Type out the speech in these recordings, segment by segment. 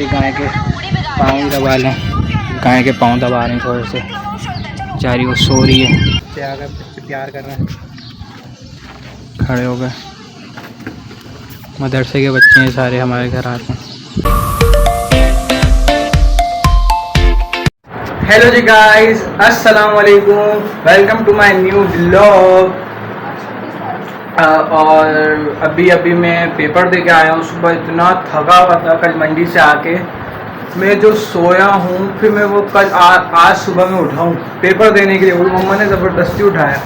थोड़ी गाय के पाँव दबा लें। गाय के पाँव दबा रहे हैं थोड़े से, बेचारी वो सो रही है। बच्चे आ गए, बच्चे प्यार कर रहे हैं, खड़े हो गए। मदरसे के बच्चे हैं सारे हमारे घर आते हैं। हेलो जी गाइस, अस्सलाम वालेकुम, welcome to my new blog. और अभी मैं पेपर दे के आया हूँ। सुबह इतना थका हुआ था कल मंडी से आके, मैं जो सोया हूँ। फिर मैं वो कल आज सुबह में उठा हूँ पेपर देने के लिए। वो मम्मा ने ज़बरदस्ती उठाया,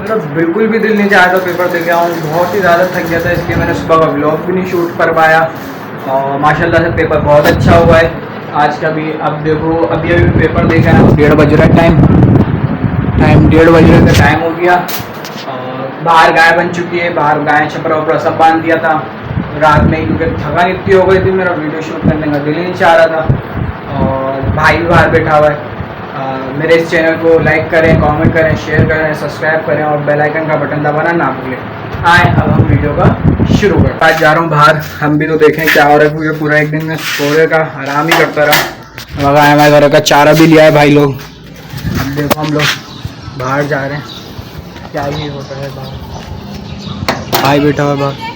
मेरा बिल्कुल भी दिल नहीं चाहता पेपर दे के आऊँ। बहुत ही ज़्यादा थक गया था, इसलिए मैंने सुबह का ब्लॉग भी नहीं शूट कर पाया। और माशाल्लाह से पेपर बहुत अच्छा हुआ है आज का भी। अब देखो अभी पेपर दे के आया हूँ, 1:30 बज रहा है। टाइम 1:30 बजे का टाइम हो गया। और बाहर गाय बन चुकी है, बाहर गाय छपरा वपरा सब बांध दिया था रात में ही, क्योंकि थकान इतनी हो गई थी, मेरा वीडियो शूट करने का दिल ही नहीं चाह रहा था। और भाई भी बाहर बैठा हुआ है। मेरे इस चैनल को लाइक करें, कमेंट करें, शेयर करें, सब्सक्राइब करें और बेल आइकन का बटन दबाना ना भूलें। आए अब हम वीडियो का शुरू करें। आज जा रहा हूँ बाहर, हम भी तो देखें क्या हो रहा है। मुझे पूरा एक दिन में सोने का आराम ही करता रहा। मगर हमारे घर का चारा भी लिया है भाई लोग। अब देखो हम लोग बाहर जा रहे हैं, क्या ही होता है बाहर। भाई बैठा हुआ है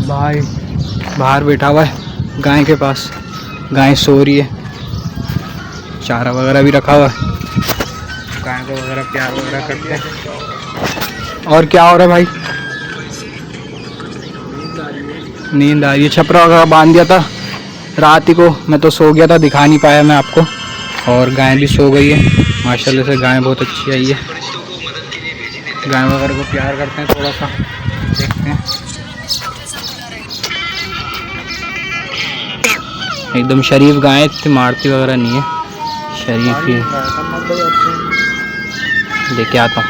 भाई बाहर बैठा हुआ है गाय के पास। गाय सो रही है, चारा वगैरह भी रखा हुआ है, गाय को वगैरह प्यार वगैरह करते हैं। और क्या हो रहा है भाई? नींद आ रही है। छपरा वगैरह बांध दिया था रात ही को, मैं तो सो गया था, दिखा नहीं पाया मैं आपको। और गाय भी सो गई है। माशाल्लाह से गाय बहुत अच्छी आई है। गाय वगैरह को प्यार करते हैं, थोड़ा सा देखते हैं। एकदम शरीफ गाय, इतनी मारती वगैरह नहीं है, शरीफ ही लेके आता हूँ।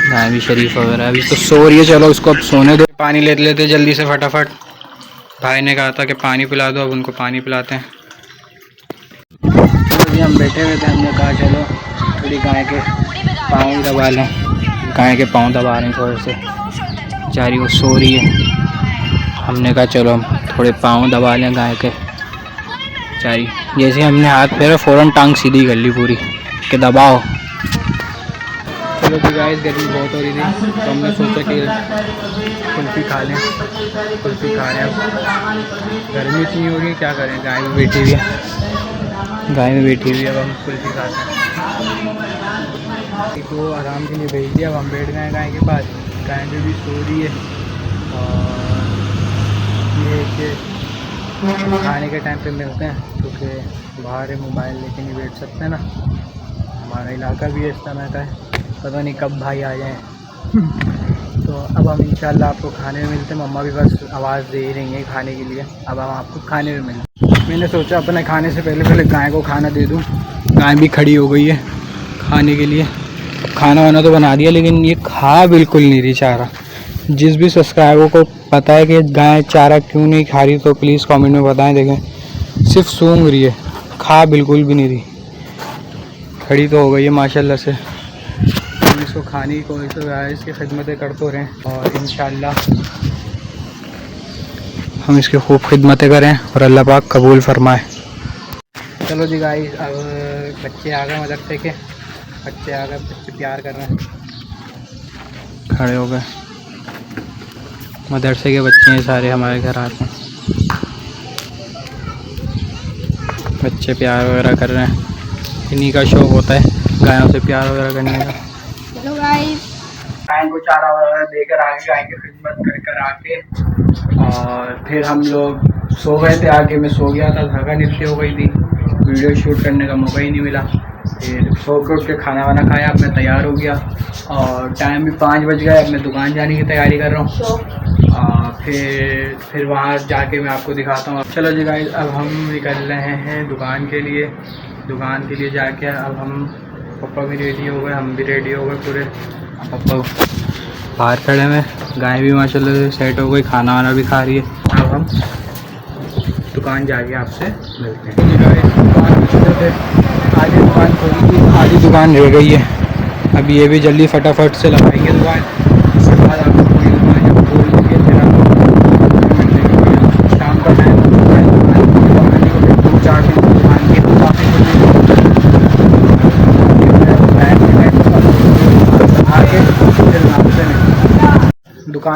गाय भी शरीफ वगैरह अभी तो सो रही है। चलो उसको अब सोने दो, पानी ले लेते जल्दी से फटाफट। भाई ने कहा था कि पानी पिला दो, अब उनको पानी पिलाते हैं। अभी हम बैठे हुए थे, हमने कहा चलो थोड़ी गाय के पाँव दबा लें। गाय के पाँव दबा रहे हैं थोड़े से, बेचारी वो सो रही है। हमने कहा चलो हम थोड़े पाँव दबा लें गाय के। बेचारी जैसे हमने हाथ फेरा फ़ौरन टांग सीधी कर ली पूरी कि दबाओ। चलो तो गाइस गर्मी बहुत हो रही थी, तो हमने सोचा कि कुल्फ़ी खा लें। कुल्फ़ी खा रहे हैं। अब गर्मी इतनी हो रही है, क्या करें। गाय में बैठी हुई है, गाय में बैठी हुई है। अब हम कुल्फ़ी खाते हैं। तो आराम के लिए भेज दिया। अब हम बैठ गए गाय के पास। गाय भी सो रही है। और ये कि खाने के टाइम पे मिलते हैं, क्योंकि बाहर मोबाइल लेके नहीं बैठ सकते ना। हमारा इलाका भी इस तरह का है, पता नहीं कब भाई आ जाएँ। तो अब हम इंशाल्लाह आपको खाने में मिलते हैं। मम्मा भी बस आवाज़ दे ही रही है खाने के लिए। अब हम आपको खाने में मिलते। मैंने सोचा अपने खाने से पहले गाय को खाना दे दूँ। गाय भी खड़ी हो गई है खाने के लिए। खाना वाना तो बना दिया, लेकिन ये खा बिल्कुल नहीं रही चारा। जिस भी सब्सक्राइबर को पता है कि गाय चारा क्यों नहीं खा रही, तो प्लीज़ कमेंट में बताएं। देखें सिर्फ सूंघ रही है, खा बिल्कुल भी नहीं रही। खड़ी तो हो गई है माशाल्लाह से। हम इसको खाने की कोशिश इसकी खिदमतें करते रहें, और इंशाल्लाह हम इसकी खूब खिदमतें करें और अल्लाह पाक कबूल फरमाए। चलो जी गाइस, अब बच्चे आ गए मदरसे के। बच्चे आ गए, बच्चे प्यार कर रहे हैं, खड़े हो गए। मदरसे के बच्चे हैं सारे हमारे घर आते हैं। बच्चे प्यार वगैरह कर रहे हैं, इन्हीं का शौक़ होता है गायों से प्यार वगैरह करने का। हेलो गाइस, गाय को चारा वगैरह देकर आके, गाय की खिदमत कर आके, और फिर हम लोग सो गए थे। आके मैं सो गया था, थकान इतनी हो गई थी, वीडियो शूट करने का मौका ही नहीं मिला। फिर सो के उठ के खाना वाना खाया, अब मैं तैयार हो गया। और टाइम भी 5 बज गया। अब मैं दुकान जाने की तैयारी कर रहा हूँ। फिर वहाँ जाके मैं आपको दिखाता हूँ। चलो जी गाइस, अब हम निकल रहे हैं दुकान के लिए। दुकान के लिए जाके अब हम, पापा भी रेडी हो गए, हम भी रेडी हो गए पूरे। पापा बाहर खड़े हैं, गाय भी माशाल्लाह से सेट हो गई, खाना वाना भी खा रही है। अब हम दुकान जाके आपसे मिलते हैं। आधी दुकान खोली थी, आधी दुकान रह गई है। अब ये भी जल्दी फटाफट से लगाएंगे दुकान। उसके बाद आपको पूरी दुकान जब खोल देंगे, फिर आपको मिलने की कोशिश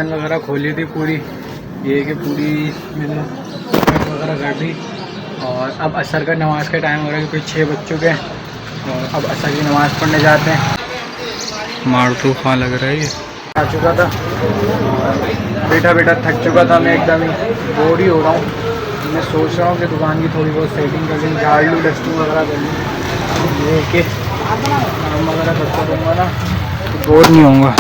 दुकान वगैरह खोली थी पूरी, ये कि पूरी मैंने वगैरह कर दी। और अब असर का नमाज का टाइम हो रहा है क्योंकि 6 बज चुके हैं और अब असर की नमाज़ पढ़ने जाते हैं। मार तूफान लग रहा है ये। आ चुका था, बैठा बैठा थक चुका था मैं, एकदम ही बोर ही हो रहा हूँ। मैं सोच रहा हूँ कि दुकान की थोड़ी बहुत सेटिंग कर लूँ, झाड़ लूँ, डस्टिंग वगैरह कर लूँ, ये कि काम वगैरह करता रहूँगा ना तो बोर नहीं होऊंगा।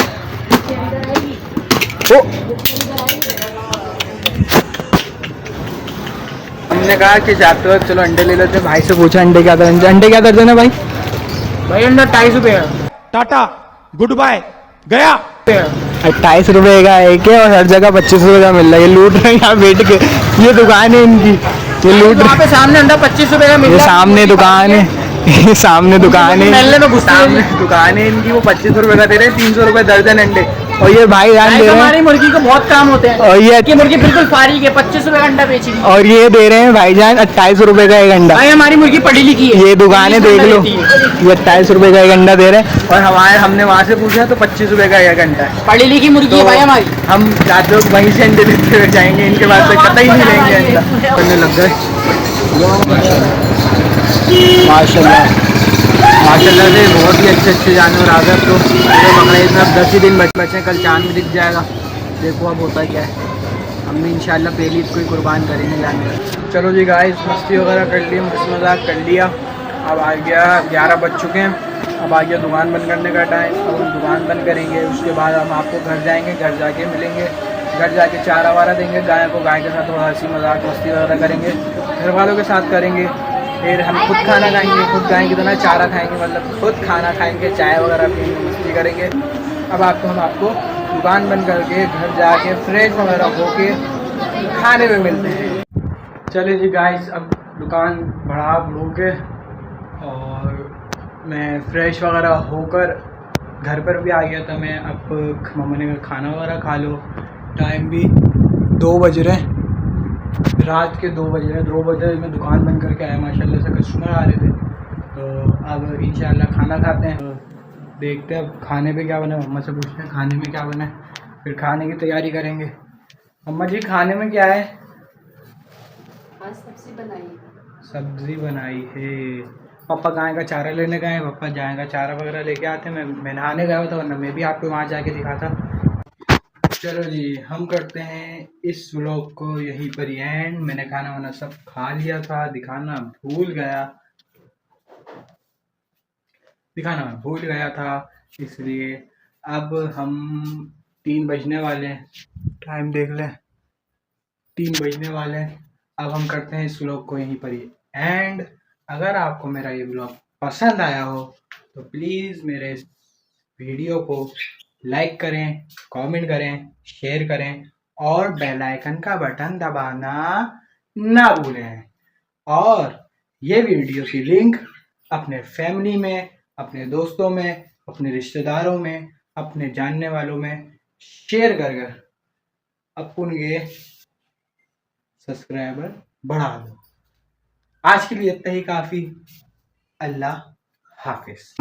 हमने कहा कि जाते वक्त चलो अंडे ले लेते हैं। भाई से पूछा अंडे क्या दर, अंडे क्या दर्जन है भाई? भाई अंडा 250 रुपये है। टाटा गुड बाय गया। 28 रुपये का एक है और हर जगह 25 रुपये का मिल रहा है। ये लूट रहे हैं यहाँ बैठ के, ये दुकान है इनकी, ये लूट रहे हैं। सामने अंडा 25 रुपये का मिल रहा है, सामने दुकान है, ये सामने दुकान है, सामने दुकान है इनकी, वो 25 रुपये का दे रहे हैं, 300 रुपये दर्जन अंडे। और ये भाई जान दे रहे हैं, हमारी मुर्गी को बहुत काम होते हैं और ये मुर्गी बिल्कुल फारिग है, 25 रुपये का अंडा बेचेगी। और ये दे रहे हैं भाईजान 28 रुपये का एक अंडा। भाई हमारी मुर्गी पढ़ी लिखी है, ये दुकान है देख लो, ये 28 रुपये का एक अंडा दे रहे हैं। और हमने वहाँ से पूछा तो 25 रुपये का एक अंडा है। पढ़ी लिखी मुर्गी है भाई हमारी। हम जाते वक्त वहीं से अंडे देते हुए जाएंगे, इनके बाद से कतई नहीं लेंगे अंडा। करने लग गए माशाल्लाह, माशाल्लाह से बहुत ही अच्छे जानवर आ गए। तो बकरीद में अब 10 ही दिन बचे, कल चांद भी दिख जाएगा। देखो अब होता क्या है, हम भी इंशाल्लाह पहली ईद को ही कुर्बान करेंगे जानवर। चलो जी गाइस, मस्ती वगैरह कर ली, मजाक कर लिया। अब आ गया 11 बज चुके हैं, अब आ गया दुकान बंद करने का टाइम। अब हम दुकान बंद करेंगे, उसके बाद हम आपको घर जाएंगे, घर जाके मिलेंगे, घर जाके चारा वारा देंगे गाय को, गाय के साथ थोड़ा हंसी मजाक मस्ती वगैरह करेंगे, घर वालों के साथ करेंगे। फिर हम खुद खाना खाएंगे, खुद गाय की तरह चारा खाएंगे, मतलब खुद खाना खाएंगे, चाय वगैरह पियेंगे, मस्ती करेंगे। अब हम आपको दुकान बंद करके घर जाके फ्रेश वगैरह होके खाने में मिलते हैं। चलिए जी गाइस, अब दुकान बढ़ा के और मैं फ्रेश वगैरह होकर घर पर भी आ गया था मैं। अब मम्मा ने खाना वगैरह खा लो, टाइम भी 2 बज रहे हैं, रात के 2 बज रहे हैं। 2 बजे मैं दुकान बंद करके आया, माशाल्लाह से कस्टमर आ रहे थे। तो अब इंशाल्लाह खाना खाते हैं, तो देखते हैं अब खाने पे क्या बना। मम्मा से पूछते हैं खाने में क्या बना है, फिर खाने की तैयारी करेंगे। अम्मा जी खाने में क्या है? आज सब्जी बनाई है। पापा गाय का चारा लेने गए हैं, पापा गाय का चारा वगैरह लेके आते हैं। मैं नहाने गया था, वरना मैं भी आपको वहाँ जाके दिखाता। चलो जी, हम करते हैं इस व्लॉग को यहीं पर ही एंड। मैंने खाना वाना सब खा लिया था, दिखाना भूल गया था, इसलिए अब हम 3 बजने वाले हैं, टाइम देख लें, 3 बजने वाले हैं। अब हम करते हैं इस व्लॉग को यहीं पर ही एंड। अगर आपको मेरा ये व्लॉग पसंद आया हो तो प्लीज़ मेरे इस वीडियो को लाइक करें, कमेंट करें, शेयर करें और बेल आइकन का बटन दबाना ना भूलें। और ये वीडियो की लिंक अपने फैमिली में, अपने दोस्तों में, अपने रिश्तेदारों में, अपने जानने वालों में शेयर कर अपन के सब्सक्राइबर बढ़ा दो। आज के लिए इतना ही काफ़ी। अल्लाह हाफिज।